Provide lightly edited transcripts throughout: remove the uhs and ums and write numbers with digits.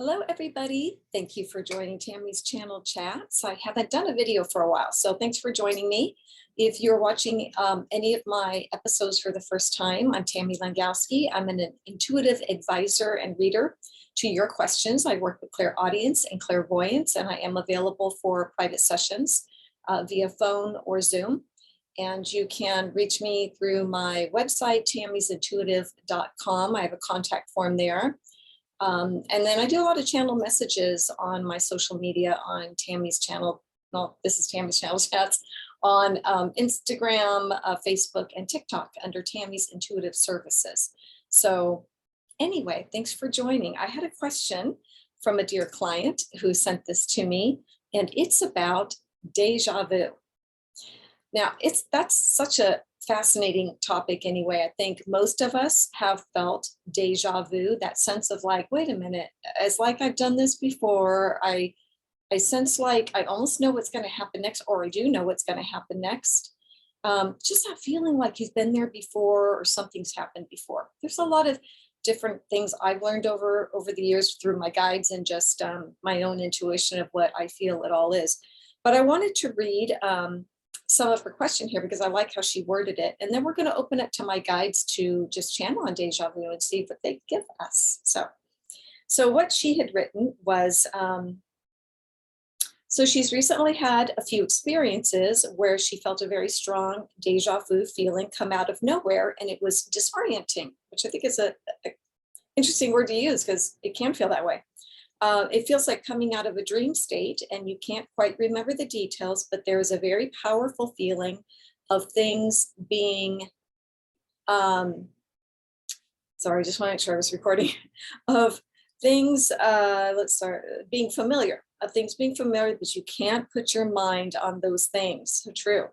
Hello, everybody. Thank you for joining Tammy's channel chats. I haven't done a video for a while, so thanks for joining me. If you're watching any of my episodes for the first time, I'm Tammy Langowski. I'm an intuitive advisor and reader to your questions. I work with clairaudience and clairvoyance, and I am available for private sessions via phone or Zoom. And you can reach me through my website, tammysintuitive.com. I have a contact form there. And then I do a lot of channel messages on my social media on Tammy's channel. Well, this is Tammy's channel chats on Instagram, Facebook, and TikTok under Tammy's Intuitive Services. So anyway, thanks for joining. I had a question from a dear client who sent this to me, and it's about deja vu. Now, that's such a fascinating topic anyway. I think most of us have felt deja vu, that sense of like, wait a minute, it's like I've done this before. I sense like I almost know what's going to happen next, or I do know what's going to happen next. Just that feeling like you've been there before or something's happened before. There's a lot of different things I've learned over the years through my guides and just my own intuition of what I feel it all is. But I wanted to read some of her question here because I like how she worded it. And then we're going to open it to my guides to just channel on deja vu and see what they give us. So what she had written was, so she's recently had a few experiences where she felt a very strong deja vu feeling come out of nowhere, and it was disorienting, which I think is a interesting word to use because it can feel that way. It feels like coming out of a dream state and you can't quite remember the details, but there is a very powerful feeling of things being, sorry, I just want to make sure I was recording, of things, let's start, being familiar, of things being familiar, but you can't put your mind on those things. So true.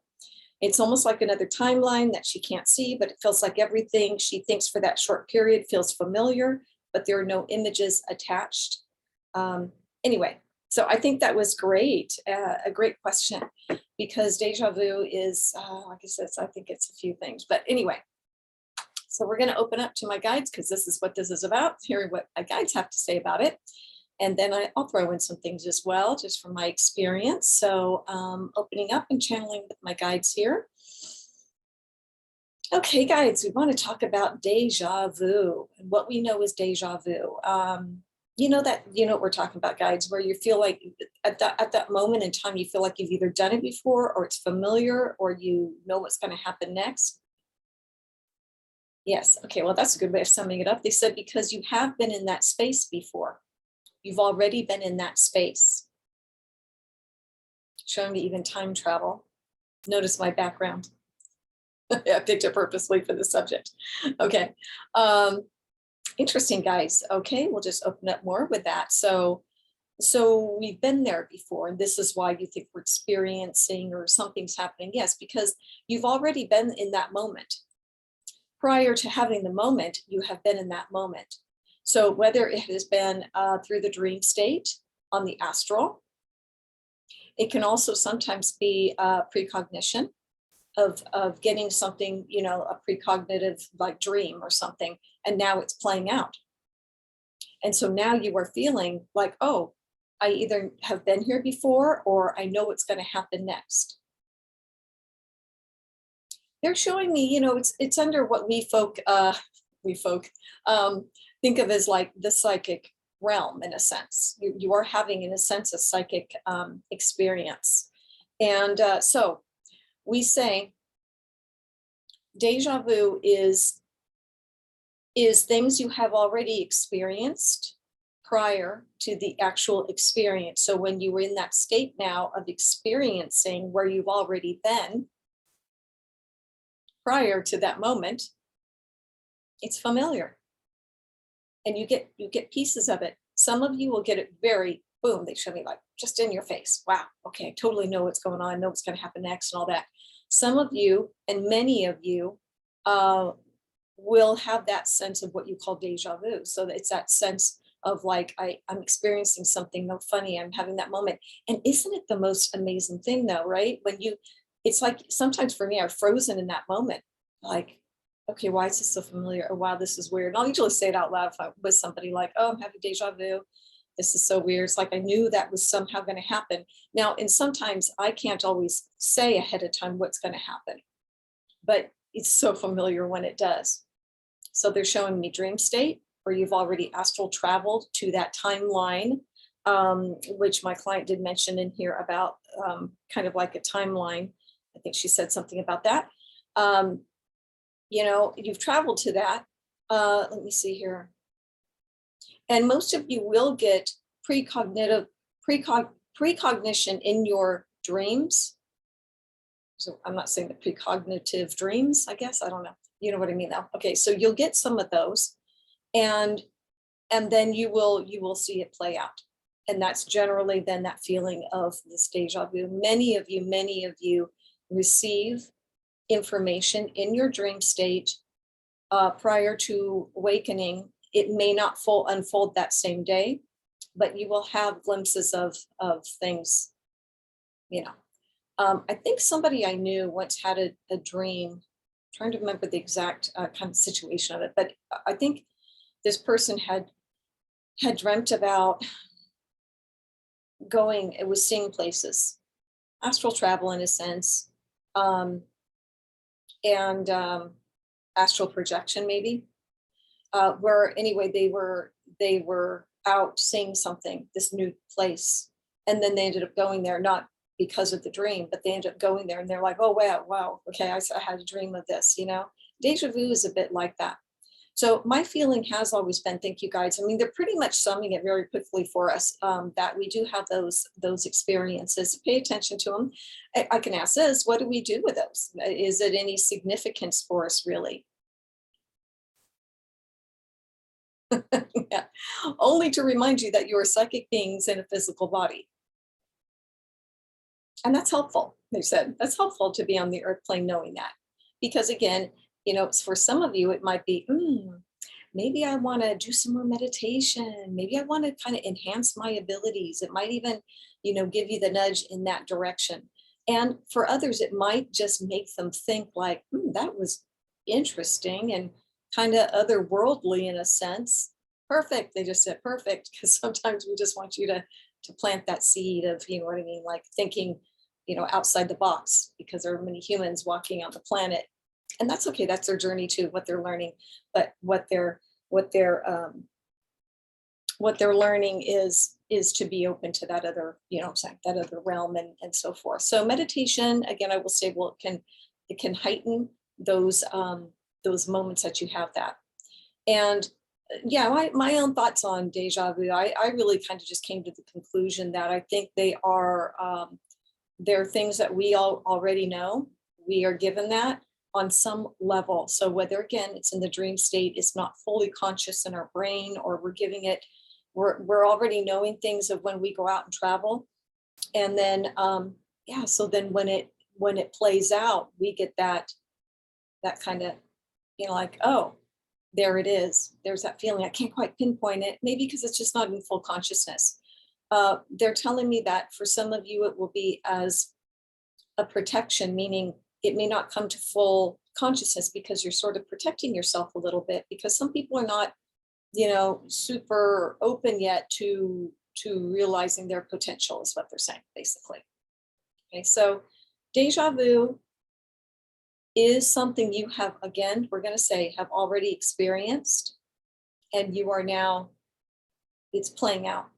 It's almost like another timeline that she can't see, but it feels like everything she thinks for that short period feels familiar, but there are no images attached. Anyway, so I think that was great, a great question, because deja vu is, like I said, I think it's a few things, but anyway, so we're going to open up to my guides because this is what this is about, hearing what my guides have to say about it. And then I'll throw in some things as well, just from my experience. So opening up and channeling with my guides here. Okay, guides, we want to talk about deja vu and what we know is deja vu. You know what we're talking about, guides, where you feel like at that moment in time, you feel like you've either done it before or it's familiar or you know what's going to happen next. Yes. Okay. Well, that's a good way of summing it up. They said, because you have been in that space before. You've already been in that space. Showing me even time travel. Notice my background. I picked it purposely for the subject. Okay. Interesting, guys. Okay, we'll just open up more with that. So we've been there before, and this is why you think we're experiencing or something's happening. Yes, because you've already been in that moment. Prior to having the moment, you have been in that moment. So whether it has been through the dream state on the astral, it can also sometimes be precognition of getting something, a precognitive like dream or something, and now it's playing out. And so now you are feeling like, oh, I either have been here before or I know what's going to happen next. They're showing me, it's under what we folk think of as like the psychic realm in a sense. You are having, in a sense, a psychic experience. And so we say deja vu is things you have already experienced prior to the actual experience. So when you were in that state now of experiencing where you've already been prior to that moment, it's familiar. And you get pieces of it. Some of you will get it very, boom, they show me like just in your face. Wow, okay, I totally know what's going on, I know what's going to happen next and all that. Some of you, and many of you, will have that sense of what you call deja vu. So it's that sense of like, I'm experiencing something no funny, I'm having that moment. And isn't it the most amazing thing though, right? It's like sometimes for me, I've frozen in that moment, like, okay, why is this so familiar? Oh, wow, this is weird. And I'll usually say it out loud if I'm with somebody like, oh, I'm having deja vu. This is so weird. It's like I knew that was somehow going to happen. Now, and sometimes I can't always say ahead of time what's going to happen, but it's so familiar when it does. So they're showing me dream state, where you've already astral traveled to that timeline, which my client did mention in here about kind of like a timeline. I think she said something about that. You know, you've traveled to that. Let me see here. And most of you will get precognition in your dreams. So I'm not saying the precognitive dreams, I guess. I don't know. You know what I mean though. Okay, so you'll get some of those, and then you will see it play out. And that's generally then that feeling of this deja vu. Many of you receive information in your dream state prior to awakening. It may not unfold that same day, but you will have glimpses of things, you know. I think somebody I knew once had a dream. I'm trying to remember the exact kind of situation of it, but I think this person had dreamt about going, it was seeing places, astral travel in a sense, and astral projection maybe. Where anyway they were out seeing something, this new place, and then they ended up going there, not because of the dream, but they ended up going there, and they're like, oh wow, okay, I had a dream of this, you know. Deja vu is a bit like that. So my feeling has always been, thank you guys, I mean, they're pretty much summing it very quickly for us, that we do have those experiences. Pay attention to them. I can ask this, what do we do with those? Is it any significance for us, really? Yeah. Only to remind you that you are psychic beings in a physical body. And that's helpful, they said. That's helpful to be on the earth plane knowing that. Because again, you know, for some of you, it might be, maybe I want to do some more meditation. Maybe I want to kind of enhance my abilities. It might even, you know, give you the nudge in that direction. And for others, it might just make them think like, that was interesting and kind of otherworldly in a sense. Perfect. They just said perfect, because sometimes we just want you to plant that seed of, you know what I mean, like thinking, you know, outside the box, because there are many humans walking on the planet, and that's okay. That's their journey too, what they're learning. But what they're learning is to be open to that other, you know, that other realm and so forth. So meditation, again, I will say, well, it can heighten those moments that you have that. And yeah, my own thoughts on deja vu, I really kind of just came to the conclusion that I think they're things that we all already know. We are given that on some level. So whether, again, it's in the dream state, it's not fully conscious in our brain, or we're already knowing things of when we go out and travel. And then, so then when it plays out, we get that kind of, you know, like, oh, there it is. There's that feeling. I can't quite pinpoint it, maybe because it's just not in full consciousness. They're telling me that for some of you, it will be as a protection, meaning it may not come to full consciousness because you're sort of protecting yourself a little bit, because some people are not, you know, super open yet to realizing their potential, is what they're saying, basically. Okay, so deja vu is something you have, again, we're going to say, have already experienced, and you are now, it's playing out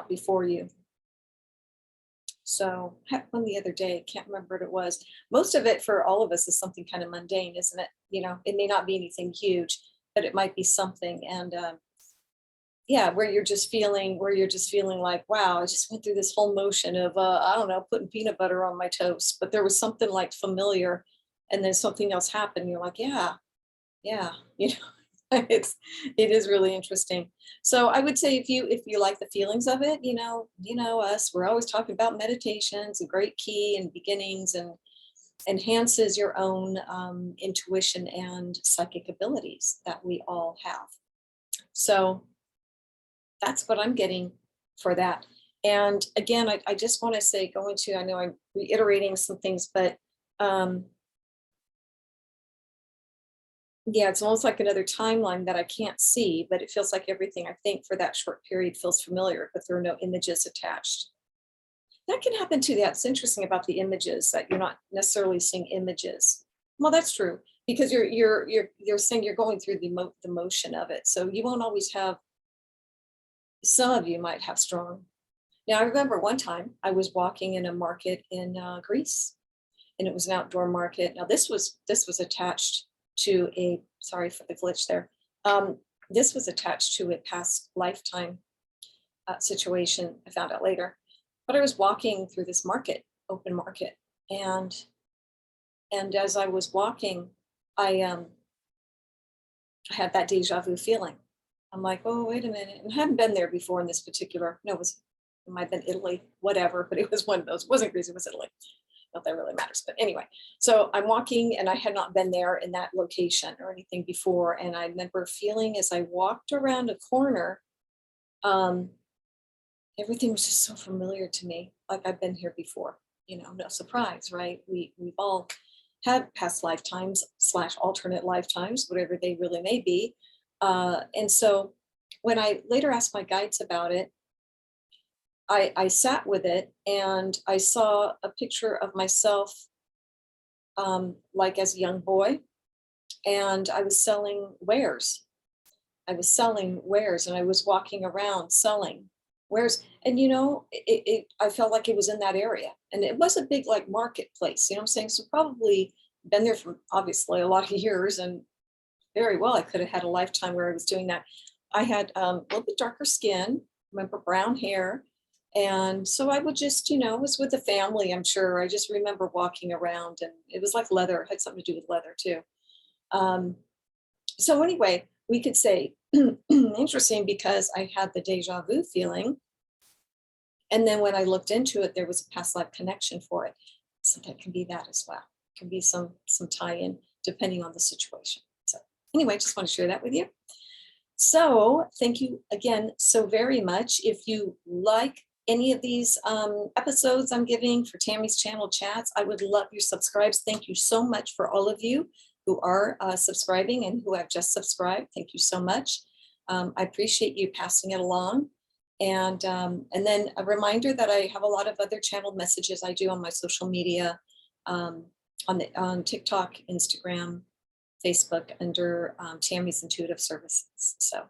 before you. So I had one the other day, can't remember what it was. Most of it for all of us is something kind of mundane, isn't it? You know, it may not be anything huge, but it might be something. And where you're just feeling like, wow, I just went through this whole motion of, I don't know, putting peanut butter on my toast, but there was something like familiar, and then something else happened. You're like, yeah, you know, it is really interesting. So I would say if you like the feelings of it, you know us, we're always talking about meditations, a great key and beginnings, and enhances your own intuition and psychic abilities that we all have. So that's what I'm getting for that. And again, I just want to say, I know I'm reiterating some things, but Yeah, it's almost like another timeline that I can't see, but it feels like everything I think for that short period feels familiar, but there are no images attached. That can happen too. That's interesting about the images, that you're not necessarily seeing images. Well, that's true, because you're saying you're going through the motion of it. So you won't always have, some of you might have strong. Now I remember one time I was walking in a market in Greece, and it was an outdoor market. Now this was attached to a, sorry for the glitch there. Um, this was attached to a past lifetime situation. I found out later, but I was walking through this market, open market, and as I was walking, I I had that deja vu feeling. I'm like, oh wait a minute, and I hadn't been there before in this particular. No, it might have been Italy, whatever, but it was one of those. It wasn't Greece, it was Italy. Not that really matters, but anyway. So I'm walking, and I had not been there in that location or anything before, and I remember feeling as I walked around a corner, um, everything was just so familiar to me, like I've been here before. No surprise, right? We've all had past lifetimes slash alternate lifetimes, whatever they really may be. And so when I later asked my guides about it, I sat with it, and I saw a picture of myself, like as a young boy, and I was selling wares. I was selling wares, and I was walking around selling wares. And I felt like it was in that area, and it was a big like marketplace. You know what I'm saying? So probably been there for obviously a lot of years, and very well I could have had a lifetime where I was doing that. I had a little bit darker skin, remember brown hair. And so I would just, was with the family, I'm sure. I just remember walking around, and it was like leather, it had something to do with leather too. Um, so anyway, we could say interesting, because I had the deja vu feeling. And then when I looked into it, there was a past life connection for it. So that can be that as well. Can be some tie-in depending on the situation. So anyway, just want to share that with you. So thank you again so very much. If you like any of these episodes I'm giving for Tammy's Channel Chats, I would love your subscribes. Thank you so much for all of you who are subscribing and who have just subscribed. Thank you so much. I appreciate you passing it along. And then a reminder that I have a lot of other channeled messages I do on my social media, on TikTok, Instagram, Facebook, under Tammy's Intuitive Services. So,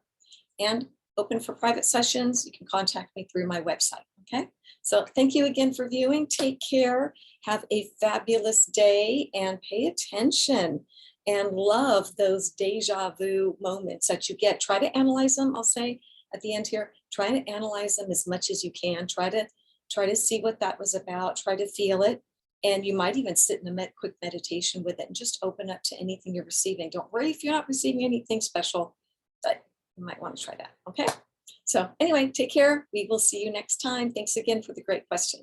and open for private sessions. You can contact me through my website. Okay. So thank you again for viewing. Take care. Have a fabulous day, and pay attention and love those deja vu moments that you get. Try to analyze them. I'll say at the end here, try to analyze them as much as you can. Try to see what that was about. Try to feel it. And you might even sit in a quick meditation with it and just open up to anything you're receiving. Don't worry if you're not receiving anything special, but you might want to try that. Okay. So anyway, take care. We will see you next time. Thanks again for the great question.